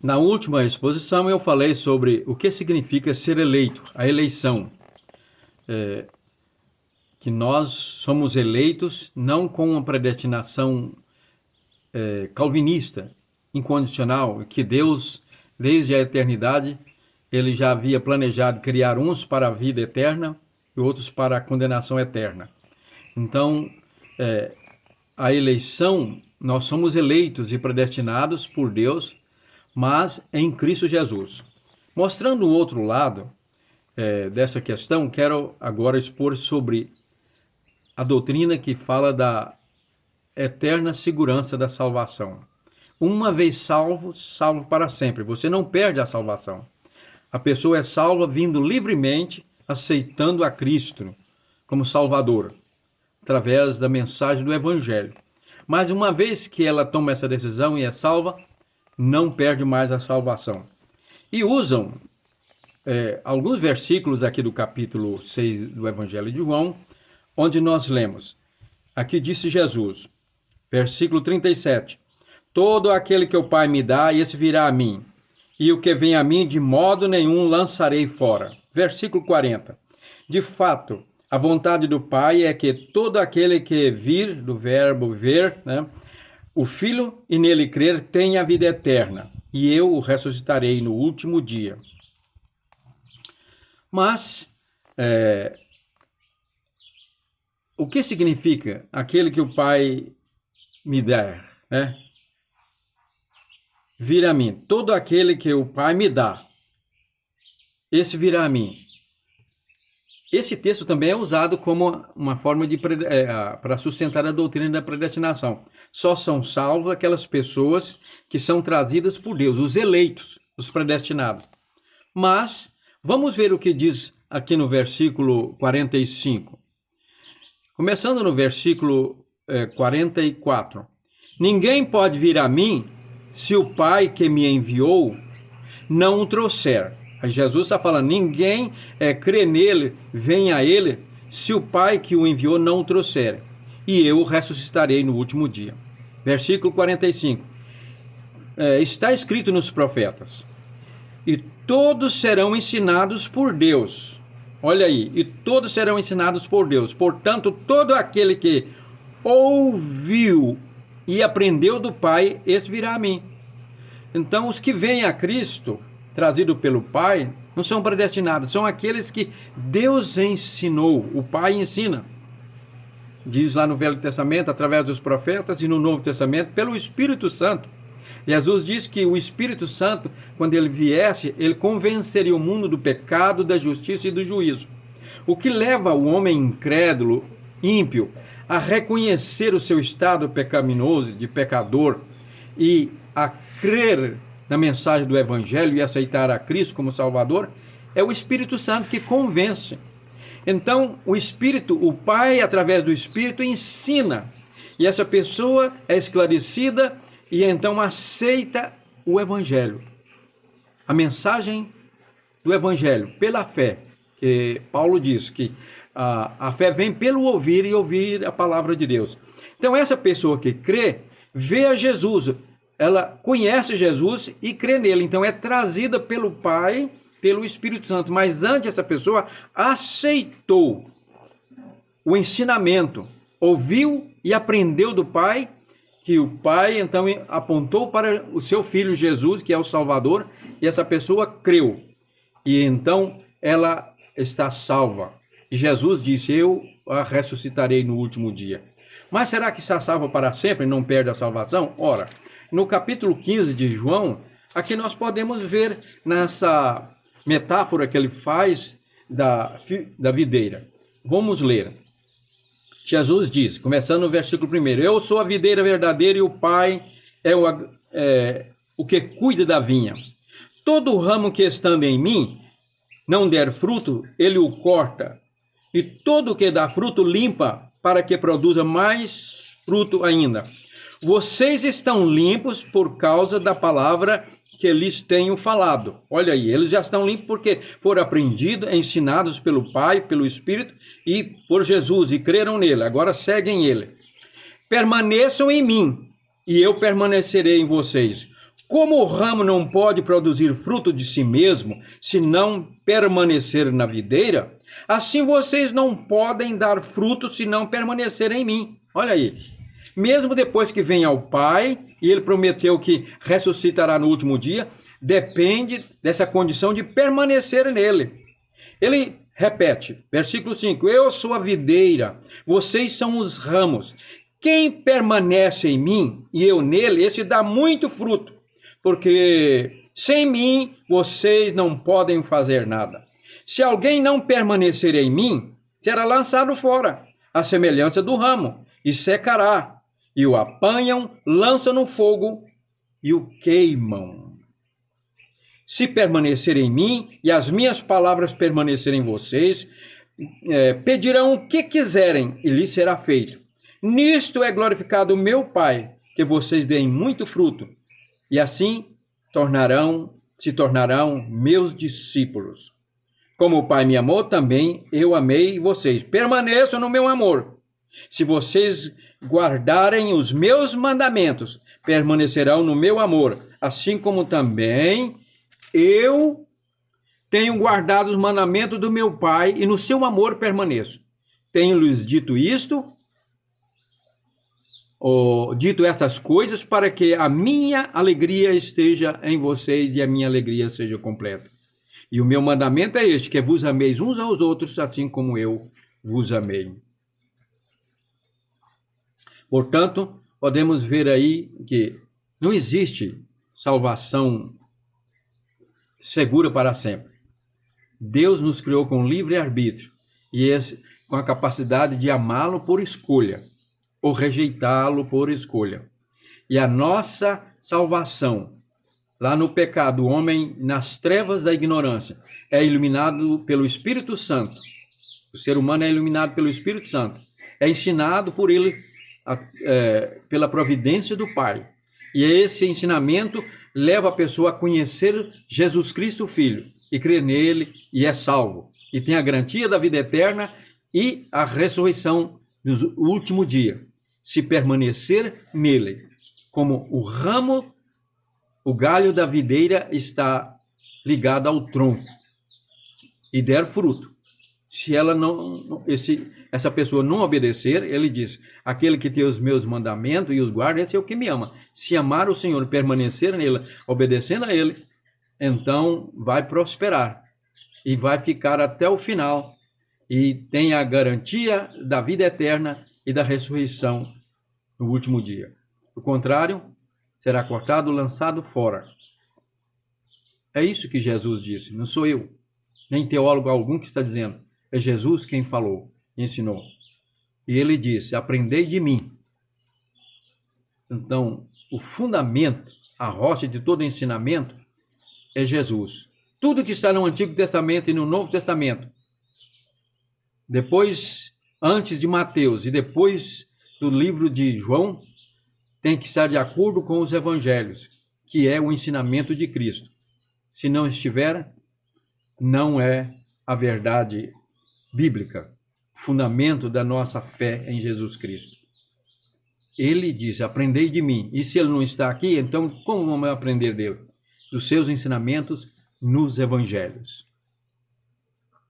Na última exposição eu falei sobre o que significa ser eleito, a eleição. Que nós somos eleitos não com uma predestinação calvinista, incondicional, que Deus, desde a eternidade, ele já havia planejado criar uns para a vida eterna e outros para a condenação eterna. Então, a eleição, nós somos eleitos e predestinados por Deus, mas em Cristo Jesus. Mostrando o outro lado dessa questão, quero agora expor sobre a doutrina que fala da eterna segurança da salvação. Uma vez salvo, salvo para sempre. Você não perde a salvação. A pessoa é salva vindo livremente, aceitando a Cristo como Salvador, através da mensagem do Evangelho. Mas uma vez que ela toma essa decisão e é salva, não perde mais a salvação. E usam alguns versículos aqui do capítulo 6 do Evangelho de João, onde nós lemos, aqui disse Jesus, versículo 37, todo aquele que o Pai me dá, esse virá a mim, e o que vem a mim, de modo nenhum lançarei fora. Versículo 40, de fato, a vontade do Pai é que todo aquele que vir, do verbo ver, o Filho e nele crer, tenha a vida eterna, e eu o ressuscitarei no último dia. Mas, o que significa aquele que o Pai me der, vir a mim? Todo aquele que o Pai me dá, esse virá a mim. Esse texto também é usado como uma forma para sustentar a doutrina da predestinação. Só são salvas aquelas pessoas que são trazidas por Deus, os eleitos, os predestinados. Mas, vamos ver o que diz aqui no versículo 45. Começando no versículo 44. Ninguém pode vir a mim se o Pai que me enviou não o trouxer. Jesus está falando, ninguém crê nele, vem a ele, se o Pai que o enviou não o trouxer. E eu o ressuscitarei no último dia. Versículo 45. Está escrito nos profetas, e todos serão ensinados por Deus. Olha aí, e todos serão ensinados por Deus. Portanto, todo aquele que ouviu e aprendeu do Pai, esse virá a mim. Então, os que vêm a Cristo, trazido pelo Pai, não são predestinados, são aqueles que Deus ensinou, o Pai ensina. Diz lá no Velho Testamento, através dos profetas, e no Novo Testamento, pelo Espírito Santo. Jesus disse que o Espírito Santo, quando ele viesse, ele convenceria o mundo do pecado, da justiça e do juízo. O que leva o homem incrédulo, ímpio, a reconhecer o seu estado pecaminoso, de pecador, e a crer na mensagem do Evangelho e aceitar a Cristo como Salvador, é o Espírito Santo que convence. Então, o Espírito, o Pai, através do Espírito, ensina. E essa pessoa é esclarecida e então aceita o Evangelho. A mensagem do Evangelho, pela fé. Que Paulo diz que a fé vem pelo ouvir e ouvir a palavra de Deus. Então, essa pessoa que crê, vê a Jesus, ela conhece Jesus e crê nele. Então, é trazida pelo Pai, pelo Espírito Santo. Mas antes, essa pessoa aceitou o ensinamento, ouviu e aprendeu do Pai, que o Pai, então, apontou para o seu Filho Jesus, que é o Salvador, e essa pessoa creu. E, então, ela está salva. E Jesus disse, eu a ressuscitarei no último dia. Mas será que está salva para sempre e não perde a salvação? Ora, no capítulo 15 de João, aqui nós podemos ver nessa metáfora que ele faz da videira. Vamos ler. Jesus diz, começando no versículo 1, eu sou a videira verdadeira e o Pai é o que cuida da vinha. Todo ramo que estando em mim não der fruto, ele o corta. E todo o que dá fruto limpa para que produza mais fruto ainda. Vocês estão limpos por causa da palavra que lhes tenho falado. Olha aí, eles já estão limpos porque foram aprendidos, ensinados pelo Pai, pelo Espírito e por Jesus e creram nele. Agora seguem ele. Permaneçam em mim e eu permanecerei em vocês. Como o ramo não pode produzir fruto de si mesmo, se não permanecer na videira, assim vocês não podem dar fruto se não permanecerem em mim. Olha aí. Mesmo depois que vem ao Pai, e ele prometeu que ressuscitará no último dia, depende dessa condição de permanecer nele. Ele repete, versículo 5, eu sou a videira, vocês são os ramos. Quem permanece em mim e eu nele, esse dá muito fruto, porque sem mim vocês não podem fazer nada. Se alguém não permanecer em mim, será lançado fora, à semelhança do ramo, e secará. E o apanham, lançam no fogo e o queimam. Se permanecer em mim e as minhas palavras permanecerem em vocês, pedirão o que quiserem e lhes será feito. Nisto é glorificado o meu Pai, que vocês deem muito fruto, e assim se tornarão meus discípulos. Como o Pai me amou, também eu amei vocês. Permaneçam no meu amor. Se vocês guardarem os meus mandamentos, permanecerão no meu amor, assim como também eu tenho guardado os mandamentos do meu Pai e no seu amor permaneço. Tenho-lhes dito estas coisas para que a minha alegria esteja em vocês e a minha alegria seja completa. E o meu mandamento é este, que vos ameis uns aos outros, assim como eu vos amei. Portanto, podemos ver aí que não existe salvação segura para sempre. Deus nos criou com livre-arbítrio e com a capacidade de amá-lo por escolha ou rejeitá-lo por escolha. E a nossa salvação, lá no pecado, o homem nas trevas da ignorância, é iluminado pelo Espírito Santo. O ser humano é iluminado pelo Espírito Santo. É ensinado por ele, pela providência do Pai. E esse ensinamento leva a pessoa a conhecer Jesus Cristo, o Filho, e crer nele, e é salvo. E tem a garantia da vida eterna e a ressurreição no último dia. Se permanecer nele, como o ramo, o galho da videira está ligado ao tronco e der fruto. Se essa pessoa não obedecer, ele diz, aquele que tem os meus mandamentos e os guarda, esse é o que me ama. Se amar o Senhor, permanecer nele, obedecendo a ele, então vai prosperar e vai ficar até o final e tem a garantia da vida eterna e da ressurreição no último dia. Do contrário, será cortado, lançado fora. É isso que Jesus disse, não sou eu, nem teólogo algum que está dizendo. É Jesus quem falou, ensinou. E ele disse, aprendei de mim. Então, o fundamento, a rocha de todo ensinamento é Jesus. Tudo que está no Antigo Testamento e no Novo Testamento, depois, antes de Mateus e depois do livro de João, tem que estar de acordo com os evangelhos, que é o ensinamento de Cristo. Se não estiver, não é a verdade bíblica, fundamento da nossa fé em Jesus Cristo. Ele diz, aprendei de mim. E se ele não está aqui, então como vamos aprender dele? Dos seus ensinamentos nos evangelhos.